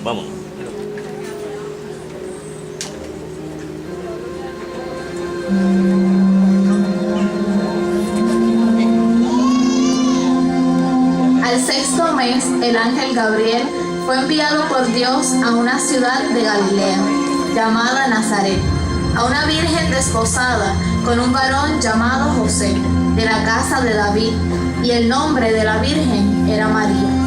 Vámonos. Al sexto mes, el ángel Gabriel fue enviado por Dios a una ciudad de Galilea, llamada Nazaret, a una virgen desposada con un varón llamado José, de la casa de David, y el nombre de la virgen era María.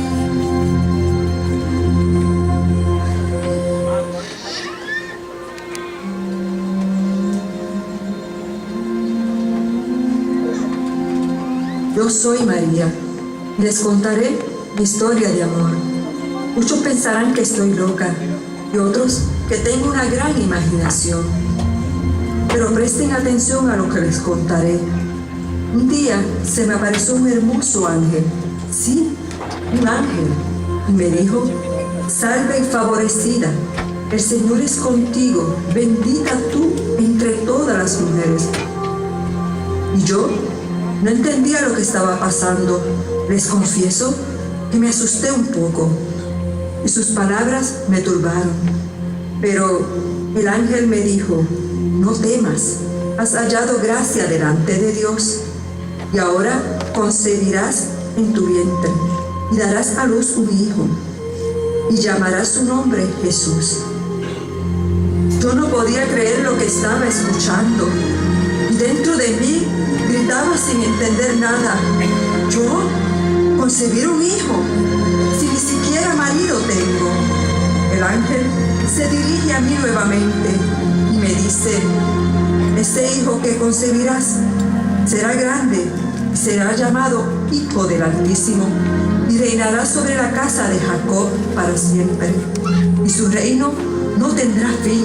Yo soy María. Les contaré mi historia de amor. Muchos pensarán que estoy loca y otros que tengo una gran imaginación. Pero presten atención a lo que les contaré. Un día se me apareció un hermoso ángel. Sí, un ángel. Y me dijo: salve favorecida, el Señor es contigo, bendita tú entre todas las mujeres. Y yo no entendía lo que estaba pasando. Les confieso que me asusté un poco y sus palabras me turbaron. Pero el ángel me dijo: no temas, has hallado gracia delante de Dios, y ahora concebirás en tu vientre y darás a luz un hijo, y llamarás su nombre Jesús. Yo no podía creer lo que estaba escuchando, y dentro de mí gritaba sin entender nada: ¿yo? ¿Concebir un hijo? Si ni siquiera marido tengo. El ángel se dirige a mí nuevamente y me dice: ese hijo que concebirás será grande y será llamado Hijo del Altísimo, y reinará sobre la casa de Jacob para siempre, y su reino no tendrá fin.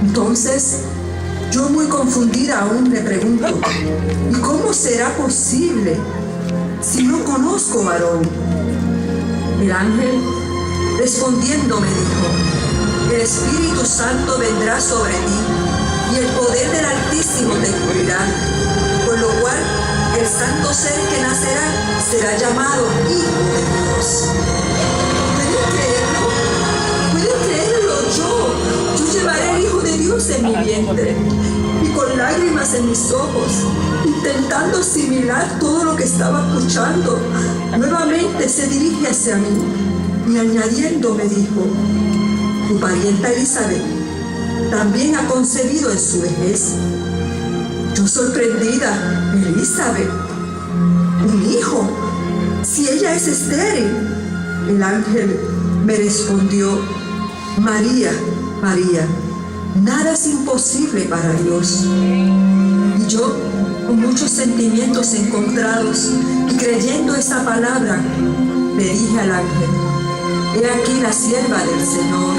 Entonces, yo, muy confundida aún, le pregunto: ¿y cómo será posible si no conozco varón? El ángel, respondiendo, me dijo: el Espíritu Santo vendrá sobre ti, y el poder del Altísimo te cubrirá, por lo cual el santo ser que nacerá será llamado Hijo de Dios. ¿Pueden creerlo? Yo llevaré al Hijo de Dios en mi vientre, y con lágrimas en mis ojos, intentando asimilar todo lo que estaba escuchando, nuevamente se dirige hacia mí, y añadiendo me dijo: tu parienta Elizabeth también ha concebido en su vejez. Yo, sorprendida: Elizabeth, ¿un hijo? Si ella es estéril. El ángel me respondió: María, María, nada es imposible para Dios. Y yo, con muchos sentimientos encontrados y creyendo esa palabra, le dije al ángel: he aquí la sierva del Señor,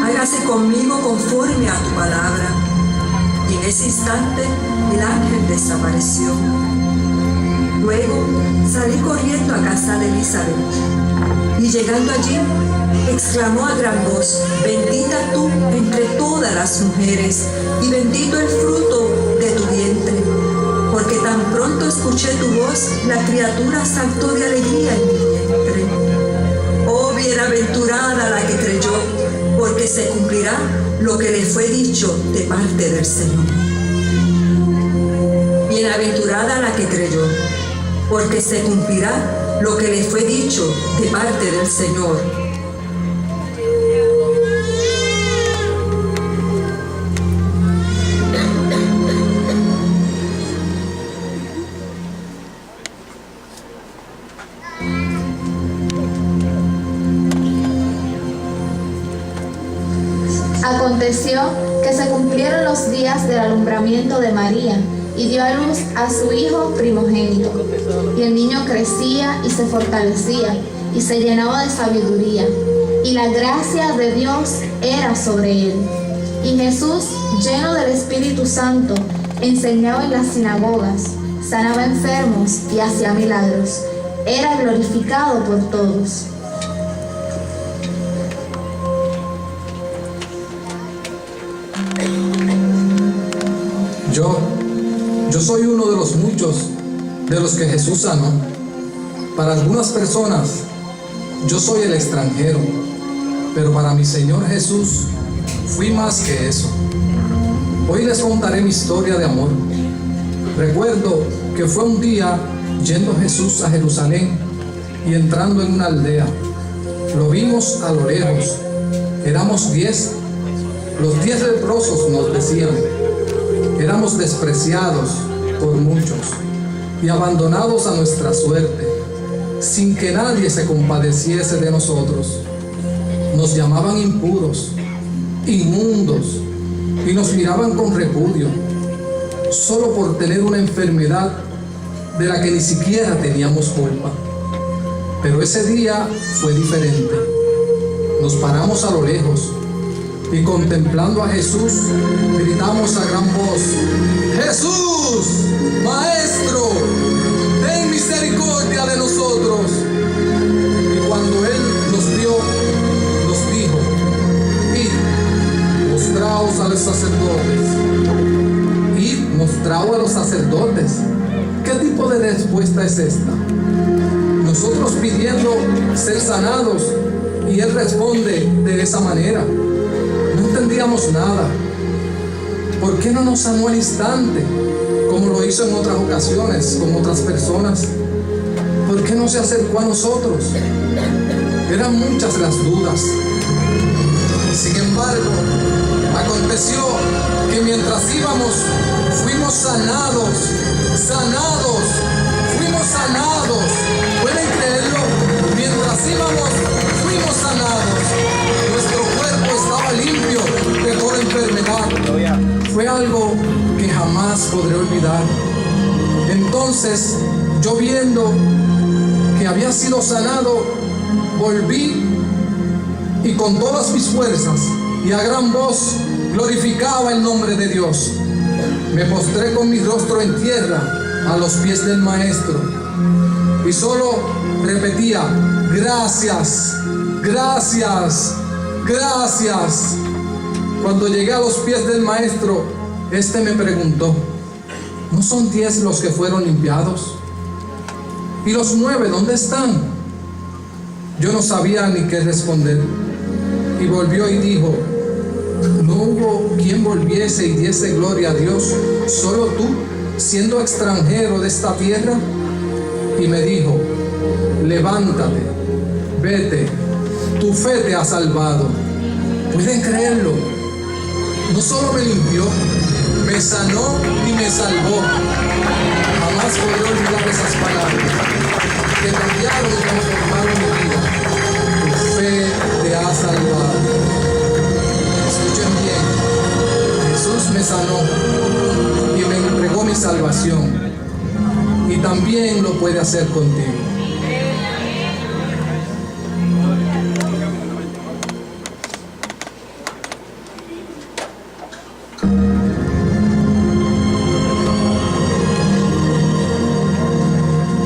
hágase conmigo conforme a tu palabra. Y en ese instante el ángel desapareció. Luego salí corriendo a casa de Elizabeth, y llegando allí exclamó a gran voz: bendita tú entre todas las mujeres, y bendito el fruto de tu vientre, porque tan pronto escuché tu voz, la criatura saltó de alegría en mi vientre. Oh, bienaventurada la que creyó, porque se cumplirá lo que le fue dicho de parte del Señor. Bienaventurada la que creyó, porque se cumplirá lo que le fue dicho de parte del Señor. Aconteció que se cumplieron los días del alumbramiento de María, y dio a luz a su hijo primogénito. Y el niño crecía y se fortalecía, y se llenaba de sabiduría, y la gracia de Dios era sobre él. Y Jesús, lleno del Espíritu Santo, enseñaba en las sinagogas, sanaba enfermos y hacía milagros. Era glorificado por todos. Yo soy uno de los muchos de los que Jesús sanó. Para algunas personas, yo soy el extranjero, pero para mi Señor Jesús fui más que eso. Hoy les contaré mi historia de amor. Recuerdo que fue un día yendo Jesús a Jerusalén y entrando en una aldea. Lo vimos a lo lejos. Éramos 10. Los 10 leprosos nos decían. Éramos despreciados por muchos y abandonados a nuestra suerte, sin que nadie se compadeciese de nosotros. Nos llamaban impuros, inmundos, y nos miraban con repudio, solo por tener una enfermedad de la que ni siquiera teníamos culpa. Pero ese día fue diferente. Nos paramos a lo lejos y contemplando a Jesús, gritamos a gran voz: ¡Jesús, Maestro, ten misericordia de nosotros! Y cuando Él nos vio, nos dijo: id, mostraos a los sacerdotes. Id, mostraos a los sacerdotes. ¿Qué tipo de respuesta es esta? Nosotros pidiendo ser sanados y Él responde de esa manera. No entendíamos nada. ¿Por qué no nos sanó al instante, como lo hizo en otras ocasiones con otras personas? ¿Por qué no se acercó a nosotros? Eran muchas las dudas. Sin embargo, aconteció que mientras íbamos, fuimos sanados, fuimos sanados. ¿Pueden creerlo? Mientras íbamos, fuimos sanados. Nuestro cuerpo estaba limpio de toda enfermedad. Fue algo que jamás podré olvidar. Entonces, yo viendo que había sido sanado, volví y con todas mis fuerzas y a gran voz glorificaba el nombre de Dios. Me postré con mi rostro en tierra a los pies del Maestro y solo repetía: gracias, gracias, gracias. Cuando llegué a los pies del Maestro, este me preguntó: ¿no son 10 los que fueron limpiados? ¿Y los 9 dónde están? Yo no sabía ni qué responder. Y volvió y dijo: ¿no hubo quien volviese y diese gloria a Dios, solo tú, siendo extranjero de esta tierra? Y me dijo: levántate, vete, tu fe te ha salvado. ¿Pueden creerlo? No solo me limpió, me sanó y me salvó. Jamás podré olvidar esas palabras que cambiaron y transformaron mi vida. Tu fe te ha salvado. Escuchen bien, Jesús me sanó y me entregó mi salvación, y también lo puede hacer contigo.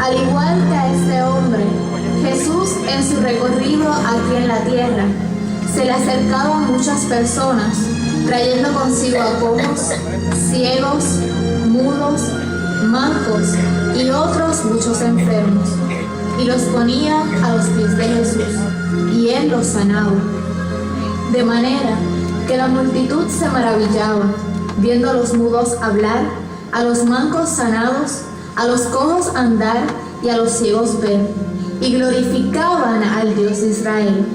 Al igual que a este hombre, Jesús en su recorrido aquí en la tierra se le acercaban muchas personas, trayendo consigo a cojos, ciegos, mudos, mancos y otros muchos enfermos, y los ponía a los pies de Jesús, y Él los sanaba. De manera que la multitud se maravillaba, viendo a los mudos hablar, a los mancos sanados, a los cojos andar y a los ciegos ver, y glorificaban al Dios de Israel.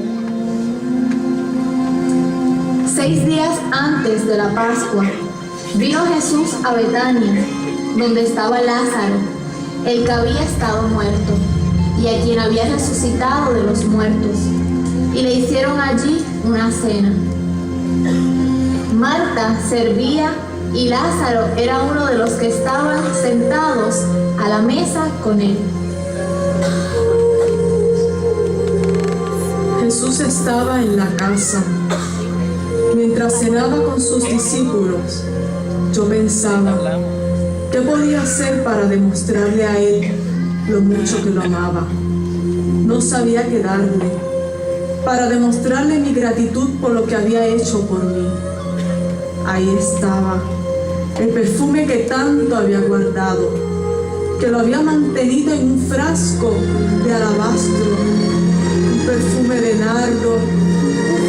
6 días antes de la Pascua, vino Jesús a Betania, donde estaba Lázaro, el que había estado muerto, y a quien había resucitado de los muertos, y le hicieron allí una cena. Marta servía y Lázaro era uno de los que estaban sentados a la mesa con él. Jesús estaba en la casa. Mientras cenaba con sus discípulos, yo pensaba: ¿qué podía hacer para demostrarle a Él lo mucho que lo amaba? No sabía qué darle, para demostrarle mi gratitud por lo que había hecho por mí. Ahí estaba, el perfume que tanto había guardado, que lo había mantenido en un frasco de alabastro, un perfume de nardo, un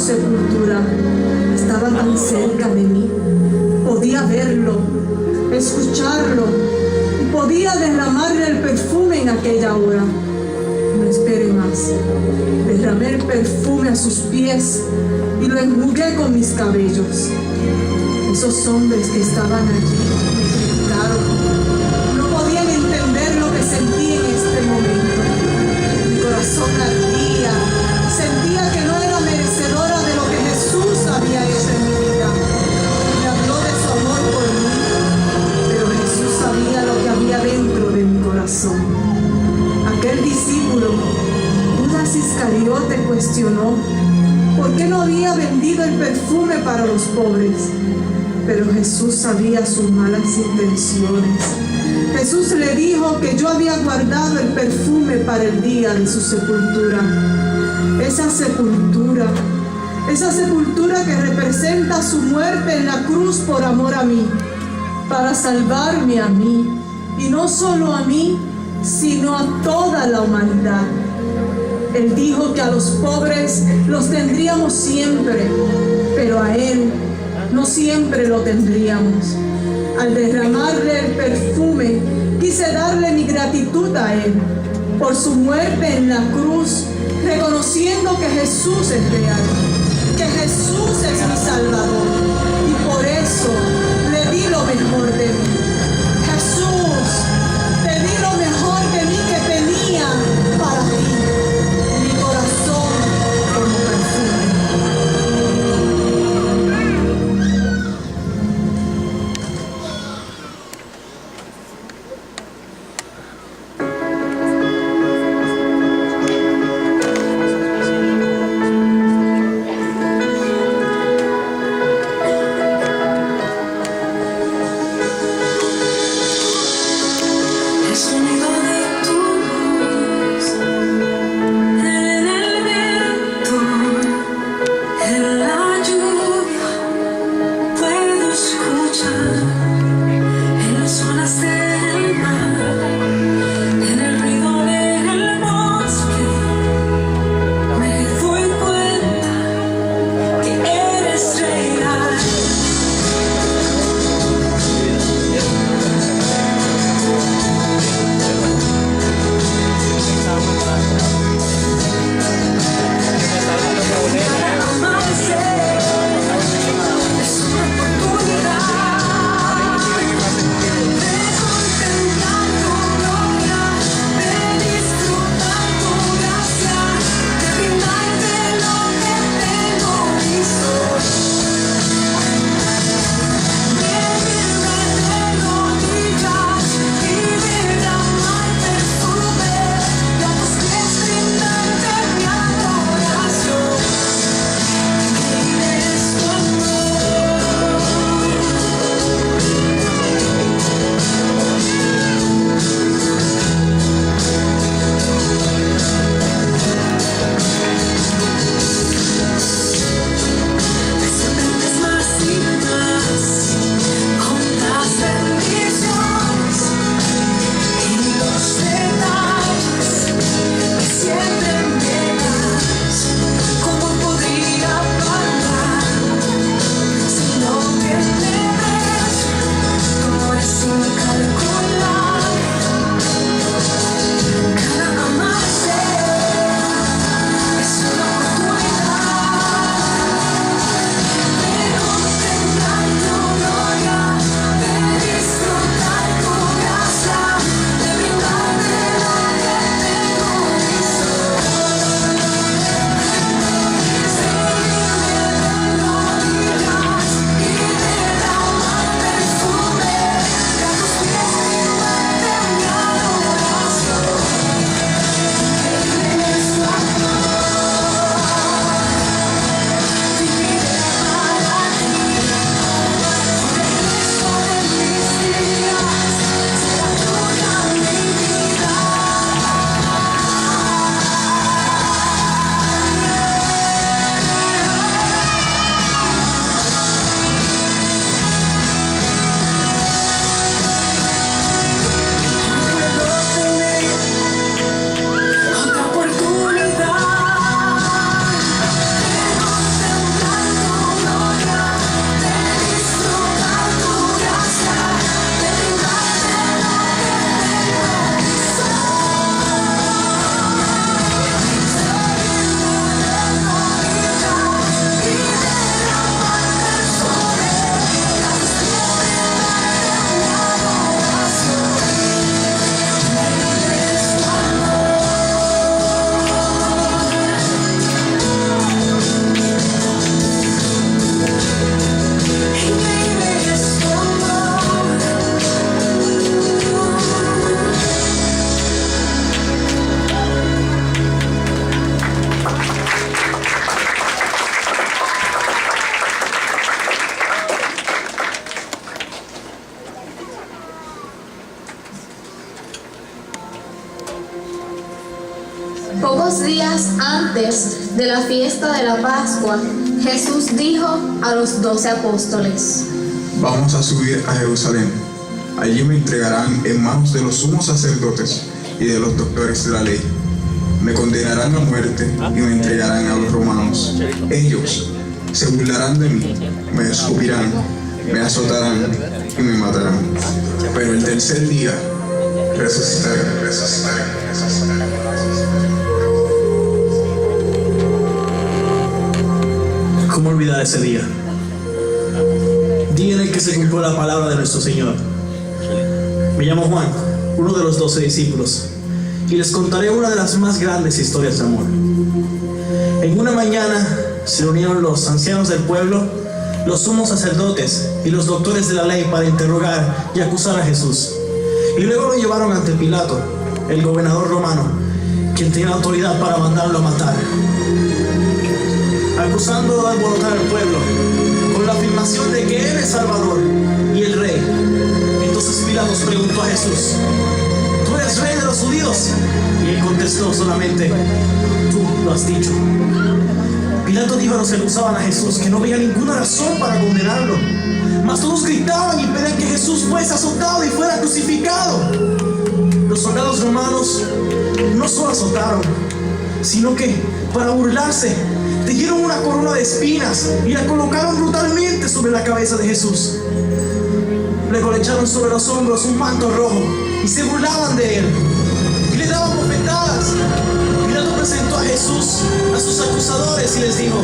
sepultura estaba tan cerca de mí. Podía verlo, escucharlo y podía derramarle el perfume en aquella hora. No esperé más. Derramé el perfume a sus pies y lo enjugué con mis cabellos. Esos hombres que estaban allí me gritaron. No podían entender lo que sentí en este momento. Mi corazón ardía. Sentía que no era merecedora de lo que Jesús había hecho en mi vida. Me habló de su amor por mí, pero Jesús sabía lo que había dentro de mi corazón. Aquel discípulo, Judas Iscariote, cuestionó por qué no había vendido el perfume para los pobres. Pero Jesús sabía sus malas intenciones. Jesús le dijo que yo había guardado el perfume para el día de su sepultura. Esa sepultura que representa su muerte en la cruz por amor a mí, para salvarme a mí, y no solo a mí, sino a toda la humanidad. Él dijo que a los pobres los tendríamos siempre, pero a Él no siempre lo tendríamos. Al derramarle el perfume, quise darle mi gratitud a Él por su muerte en la cruz, reconociendo que Jesús es real, que Jesús es mi Salvador, y por eso le di lo mejor de mí. Jesús, te di lo mejor de mí que tenía para ti, mi corazón como perfume. pocos días antes de la fiesta de la Pascua, Jesús dijo a los 12 apóstoles: Vamos a subir a Jerusalén. Allí me entregarán en manos de los sumos sacerdotes y de los doctores de la ley. Me condenarán a muerte y me entregarán a los romanos. Ellos se burlarán de mí, me escupirán, me azotarán y me matarán. Pero el tercer día resucitaré. ¿Cómo olvidar ese día? Día en el que se cumplió la palabra de nuestro Señor. Me llamo Juan, uno de los 12 discípulos, y les contaré una de las más grandes historias de amor. En una mañana se reunieron los ancianos del pueblo, los sumos sacerdotes y los doctores de la ley para interrogar y acusar a Jesús. Y luego lo llevaron ante Pilato, el gobernador romano, quien tenía autoridad para mandarlo a matar, acusando de alborotar al pueblo con la afirmación de que Él es Salvador y el Rey. Entonces Pilato preguntó a Jesús: ¿Tú eres Rey de los judíos? Y él contestó solamente: Tú lo has dicho. Pilato dijo a los que acusaban a Jesús que no había ninguna razón para condenarlo, mas todos gritaban y pedían que Jesús fuese azotado y fuera crucificado. Los soldados romanos no solo azotaron, sino que, para burlarse, tejieron una corona de espinas y la colocaron brutalmente sobre la cabeza de Jesús. Luego le echaron sobre los hombros un manto rojo y se burlaban de él y le daban bofetadas. Pilato presentó a Jesús a sus acusadores y les dijo: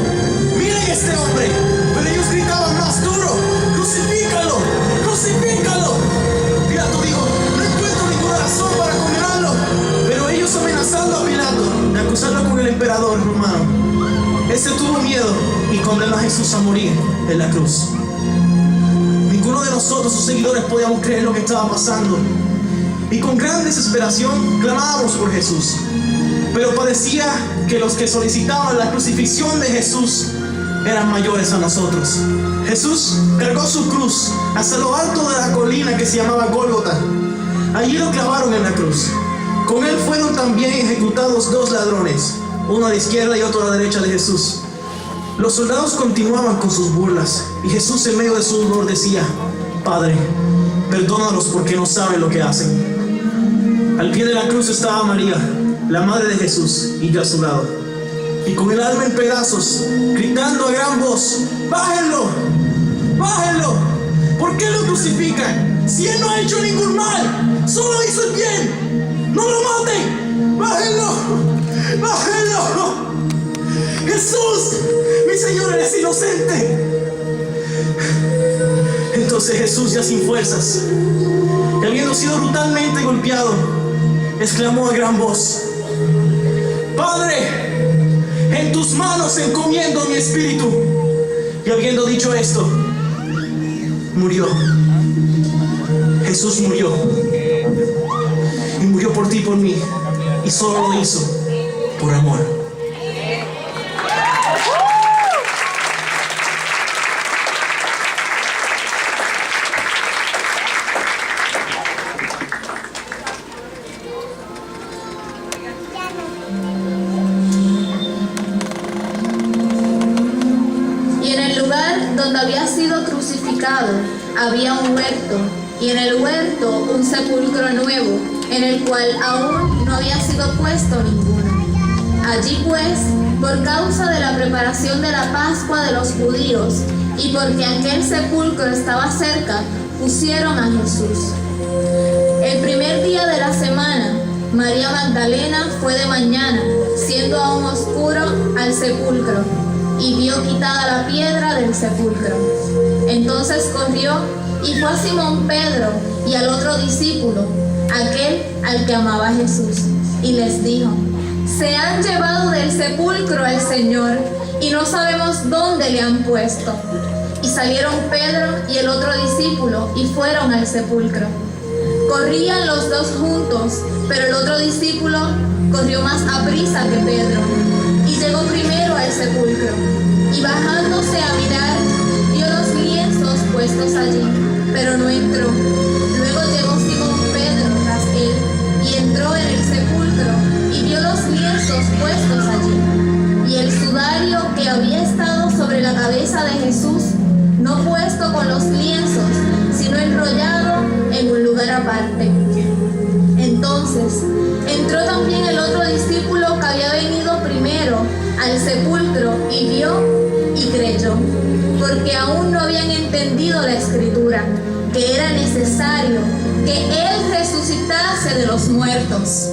miren este hombre. Pero ellos gritaban más duro: ¡Crucifícalo! ¡Crucifícalo! Pilato dijo: no encuentro ninguna razón para condenarlo. Pero ellos, amenazando a Pilato de acusarlo con el emperador romano, este tuvo miedo y condenó a Jesús a morir en la cruz. Ninguno de nosotros, sus seguidores, podíamos creer lo que estaba pasando, y con gran desesperación clamábamos por Jesús. Pero parecía que los que solicitaban la crucifixión de Jesús eran mayores a nosotros. Jesús cargó su cruz hasta lo alto de la colina que se llamaba Gólgota. Allí lo clavaron en la cruz. Con él fueron también ejecutados 2 ladrones, uno a la izquierda y otro a la derecha de Jesús. Los soldados continuaban con sus burlas, y Jesús, en medio de su dolor, decía: Padre, perdónalos porque no saben lo que hacen. Al pie de la cruz estaba María, la madre de Jesús, y yo a su lado, y con el alma en pedazos, gritando a gran voz: ¡Bájenlo! ¡Bájenlo! ¿Por qué lo crucifican? Si él no ha hecho ningún mal, solo hizo el bien. ¡No lo maten! ¡Bájenlo! ¡Bájenlo! ¡Jesús! ¡Mi Señor, eres inocente! Entonces Jesús, ya sin fuerzas y habiendo sido brutalmente golpeado, exclamó a gran voz: Padre, en tus manos encomiendo mi espíritu. Y habiendo dicho esto, murió. Jesús murió, y murió por ti y por mí, y solo lo hizo por amor. Donde había sido crucificado había un huerto, y en el huerto un sepulcro nuevo, en el cual aún no había sido puesto ninguno. Allí pues, por causa de la preparación de la Pascua de los judíos, y porque aquel sepulcro estaba cerca, pusieron a Jesús. El primer día de la semana, María Magdalena fue de mañana, siendo aún oscuro, al sepulcro, y vio quitada la piedra del sepulcro. Entonces corrió y fue a Simón Pedro y al otro discípulo, aquel al que amaba a Jesús, y les dijo: se han llevado del sepulcro al Señor y no sabemos dónde le han puesto. Y salieron Pedro y el otro discípulo y fueron al sepulcro. Corrían los dos juntos, pero el otro discípulo corrió más aprisa que Pedro y llegó primero al sepulcro, y bajándose a mirar, vio los lienzos puestos allí, pero no entró. Luego llegó Simón Pedro tras él, y entró en el sepulcro, y vio los lienzos puestos cabeza de Jesús, no puesto con los lienzos, sino enrollado en un lugar aparte. Entonces entró también el otro discípulo que había venido primero al sepulcro y vio y creyó, porque aún no habían entendido la escritura, que era necesario que Él resucitase de los muertos.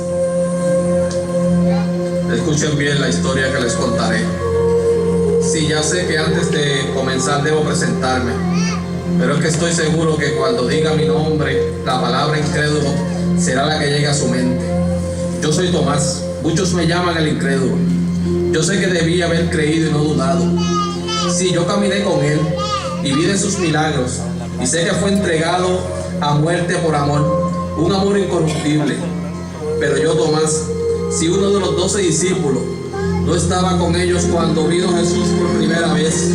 Escuchen bien la historia que les contaré. Sí, ya sé que antes de comenzar debo presentarme, pero es que estoy seguro que cuando diga mi nombre, la palabra incrédulo será la que llegue a su mente. Yo soy Tomás, muchos me llaman el incrédulo. Yo sé que debí haber creído y no dudado. Sí, yo caminé con Él y vi de sus milagros, y sé que fue entregado a muerte por amor, un amor incorruptible. Pero yo, Tomás, si uno de los 12 discípulos no estaba con ellos cuando vino Jesús por primera vez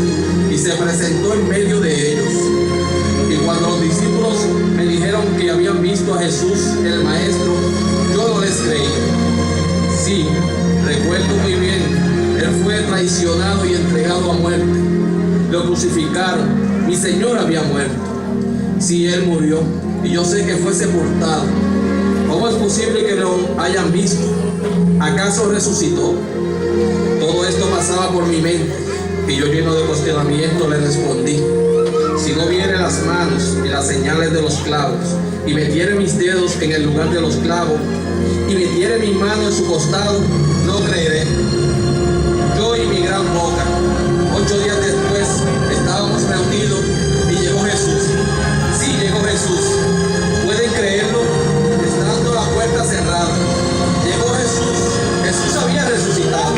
y se presentó en medio de ellos, y cuando los discípulos me dijeron que habían visto a Jesús, el Maestro, yo no les creí. Sí, recuerdo muy bien, Él fue traicionado y entregado a muerte. Lo crucificaron, mi Señor había muerto. Sí, Él murió, y yo sé que fue sepultado. ¿Cómo es posible que lo hayan visto? ¿Acaso resucitó? Todo esto pasaba por mi mente, y yo, lleno de cuestionamiento, le respondí: si no viere las manos y las señales de los clavos, y metiere mis dedos en el lugar de los clavos, y metiere mi mano en su costado, no creeré. Yo y mi gran boca. 8 días después estábamos reunidos y llegó Jesús. Sí, llegó Jesús. ¿Pueden creerlo? Estando la puerta cerrada, llegó Jesús. Jesús había resucitado.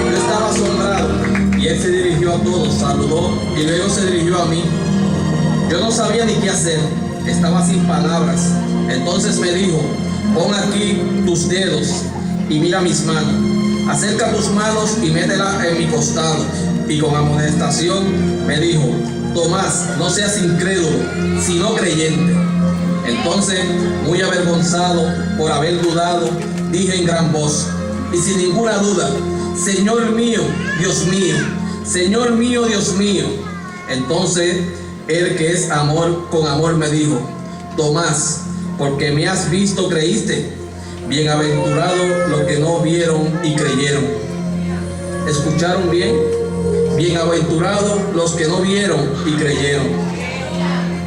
Yo estaba asombrado, y Él se dirigió a todos, saludó y luego se dirigió a mí. Yo no sabía ni qué hacer, estaba sin palabras. Entonces me dijo: pon aquí tus dedos y mira mis manos. Acerca tus manos y métela en mi costado. Y con amonestación me dijo: Tomás, no seas incrédulo, sino creyente. Entonces, muy avergonzado por haber dudado, dije en gran voz y sin ninguna duda: Señor mío, Dios mío, Señor mío, Dios mío. Entonces Él, que es amor, con amor me dijo: Tomás, porque me has visto, creíste. Bienaventurados los que no vieron y creyeron. ¿Escucharon bien? Bienaventurados los que no vieron y creyeron.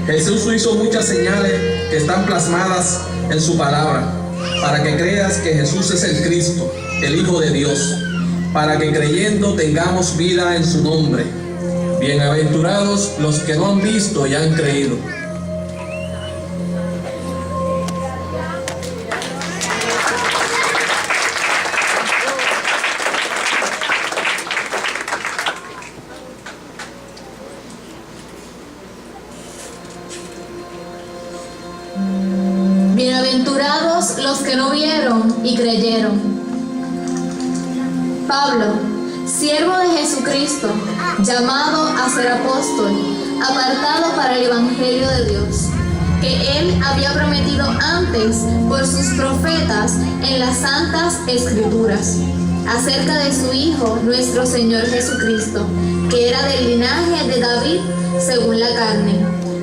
Jesús hizo muchas señales que están plasmadas en su palabra, para que creas que Jesús es el Cristo, el Hijo de Dios, para que creyendo tengamos vida en su nombre. Bienaventurados los que no han visto y han creído. Bienaventurados los que no vieron y creyeron. Pablo, siervo de Jesucristo, llamado a ser apóstol, apartado para el Evangelio de Dios, que Él había prometido antes por sus profetas en las Santas Escrituras, acerca de su Hijo, nuestro Señor Jesucristo, que era del linaje de David según la carne,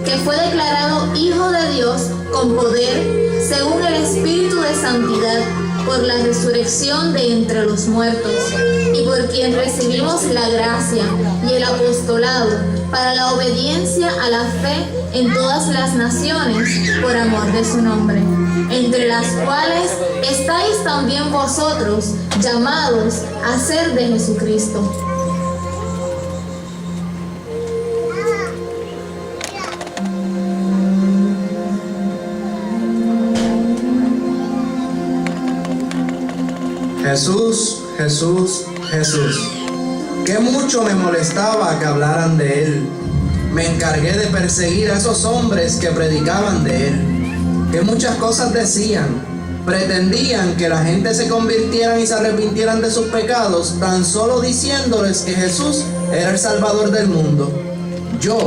que fue declarado Hijo de Dios con poder, según el Espíritu de Santidad, por la resurrección de entre los muertos, y por quien recibimos la gracia y el apostolado para la obediencia a la fe en todas las naciones, por amor de su nombre, entre las cuales estáis también vosotros, llamados a ser de Jesucristo. Jesús, Jesús, Jesús, que mucho me molestaba que hablaran de Él. Me encargué de perseguir a esos hombres que predicaban de Él, que muchas cosas decían. Pretendían que la gente se convirtieran y se arrepintieran de sus pecados, tan solo diciéndoles que Jesús era el Salvador del mundo. Yo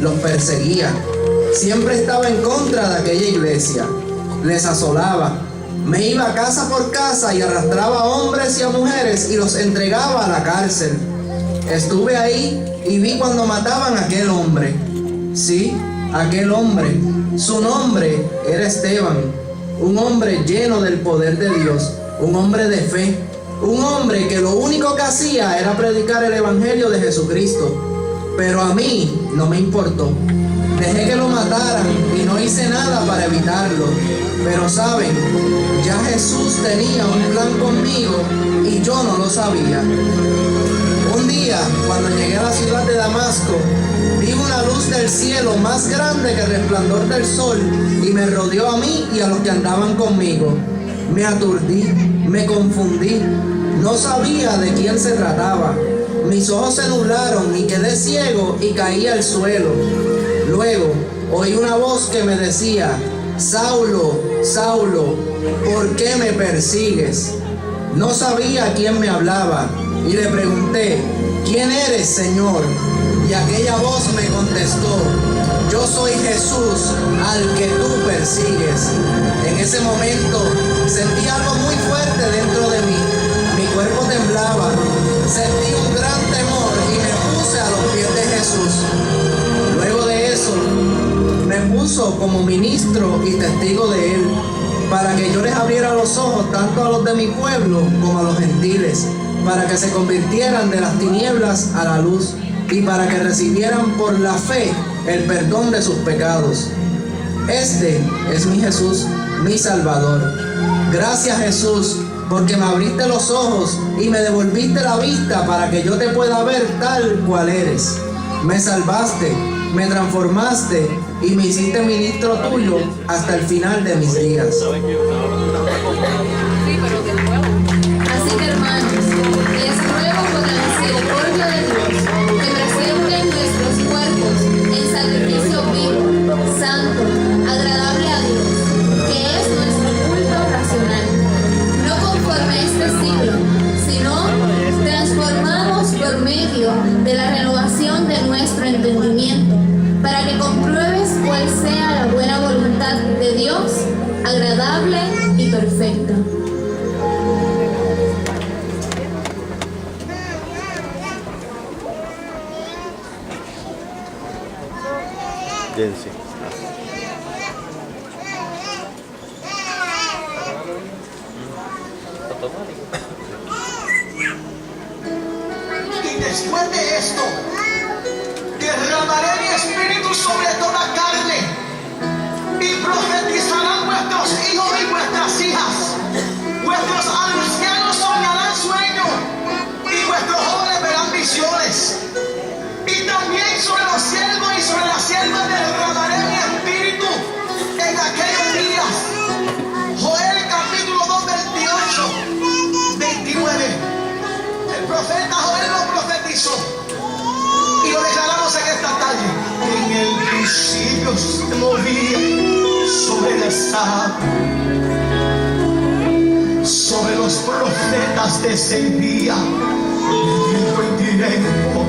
los perseguía, siempre estaba en contra de aquella iglesia, les asolaba. Me iba casa por casa y arrastraba a hombres y a mujeres y los entregaba a la cárcel. Estuve ahí y vi cuando mataban a aquel hombre. Sí, aquel hombre. Su nombre era Esteban, un hombre lleno del poder de Dios, un hombre de fe, un hombre que lo único que hacía era predicar el evangelio de Jesucristo. Pero a mí no me importó. Dejé que lo mataran y no hice nada para evitarlo. Pero saben, ya Jesús tenía un plan conmigo y yo no lo sabía. Un día, cuando llegué a la ciudad de Damasco, vi una luz del cielo más grande que el resplandor del sol y me rodeó a mí y a los que andaban conmigo. Me aturdí, me confundí, no sabía de quién se trataba. Mis ojos se nublaron y quedé ciego y caí al suelo. Luego oí una voz que me decía: Saulo, Saulo, ¿por qué me persigues? No sabía quién me hablaba y le pregunté: ¿quién eres, Señor? Y aquella voz me contestó: yo soy Jesús, al que tú persigues. En ese momento sentí algo muy fuerte dentro de mí. Mi cuerpo temblaba, sentí un gran temor y me puse a los pies de Jesús. Luego de eso, me puso como ministro y testigo de él, para que yo les abriera los ojos tanto a los de mi pueblo como a los gentiles, para que se convirtieran de las tinieblas a la luz y para que recibieran por la fe el perdón de sus pecados. Este es mi Jesús, mi Salvador. Gracias, Jesús, porque me abriste los ojos y me devolviste la vista para que yo te pueda ver tal cual eres. Me salvaste, me transformaste y me hiciste ministro tuyo hasta el final de mis días. Así que, hermanos, les ruego por la misericordia de Dios que presenten nuestros cuerpos en sacrificio vivo, santo, agradable a Dios, que es nuestro culto racional. No conforme a este siglo, sino transformados por medio de la renovación de nuestro entendimiento, para que compruebes cuál sea la buena voluntad de Dios, agradable y perfecta. Y después de esto, derramaré mi espíritu sobre toda carne, y profetizarán vuestros hijos y vuestras hijas. Vuestros ancianos soñarán sueños, y vuestros jóvenes verán visiones. Y también sobre los siervos y sobre las siervas derramaré mi espíritu en aquellos días. Joel capítulo 2, 28, 29. El profeta Joel lo profetizó y lo declaramos en esta tarde. En el principio se movía sobre las aguas, sobre los profetas descendía el viento indirecto.